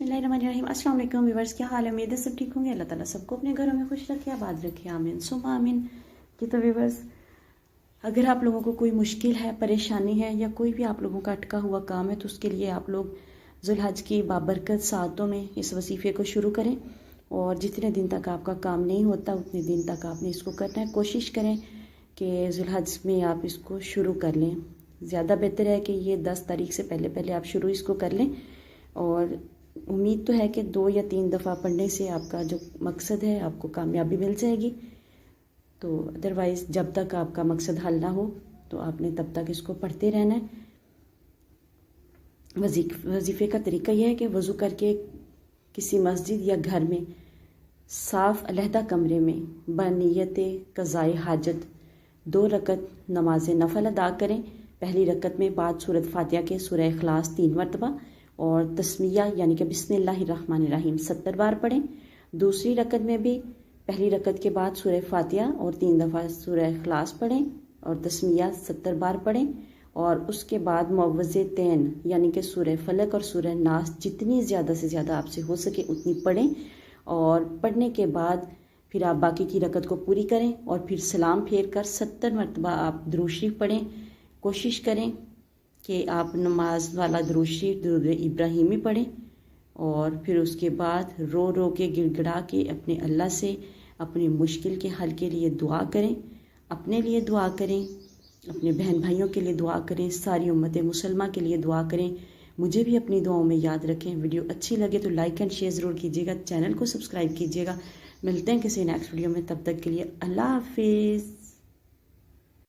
बिस्मिल्लाहिर्रहमानिर्रहीम। अस्सलाम वालेकुम व्यूअर्स, क्या हाल है? उम्मीद है सब ठीक होंगे। अल्लाह ताला सबको अपने घरों में खुश रखे, आबाद रखे, आमीन सुम्मा आमीन। जी तो व्यूअर्स, अगर आप लोगों को कोई मुश्किल है, परेशानी है या कोई भी आप लोगों का अटका हुआ काम है तो उसके लिए आप लोग जुल्हज की बाबरकत सातों में इस वजीफ़े को शुरू करें। और जितने दिन तक आपका काम नहीं होता उतने दिन तक आपने इसको करना है। कोशिश करें कि जुल्हज में आप इसको शुरू कर लें। ज़्यादा बेहतर है कि ये 10 तारीख से पहले पहले आप शुरू इसको कर लें। और उम्मीद तो है कि 2 या 3 दफ़ा पढ़ने से आपका जो मकसद है आपको कामयाबी मिल जाएगी। तो अदरवाइज़ जब तक आपका मकसद हल ना हो तो आपने तब तक इसको पढ़ते रहना है। वजीफ़े का तरीका यह है कि वज़ू करके किसी मस्जिद या घर में साफ़ अलहदा कमरे में बनियत क़ज़ाए हाजत 2 रकत नमाज नफल अदा करें। पहली रकत में बाद सूरत फातिहा के सूरह इखलास 3 मरतबा और तस्मिया यानी कि बिस्मिल्लाहिर्रहमानिर्रहीम 70 बार पढ़ें। दूसरी रकत में भी पहली रकत के बाद सूरह फातिहा और 3 दफ़ा सूरह इखलास पढ़ें और तस्मिया 70 बार पढ़ें। और उसके बाद मुअव्वज़तैन यानी कि सूरह फलक और सूरह नास जितनी ज़्यादा से ज़्यादा आपसे हो सके उतनी पढ़ें। और पढ़ने के बाद फिर आप बाकी की रकत को पूरी करें और फिर सलाम फेर कर 70 मरतबा आप दुरूद शरीफ पढ़ें। कोशिश करें कि आप नमाज वाला दुरूद शरीफ दुरूद इब्राहिमी पढ़ें और फिर उसके बाद रो रो के गिड़गिड़ा के अपने अल्लाह से अपनी मुश्किल के हल के लिए दुआ करें। अपने लिए दुआ करें, अपने बहन भाइयों के लिए दुआ करें, सारी उम्मत मुसलमान के लिए दुआ करें। मुझे भी अपनी दुआओं में याद रखें। वीडियो अच्छी लगे तो लाइक एंड शेयर ज़रूर कीजिएगा, चैनल को सब्सक्राइब कीजिएगा। मिलते हैं किसी नेक्स्ट वीडियो में, तब तक के लिए अल्लाह हाफिज़।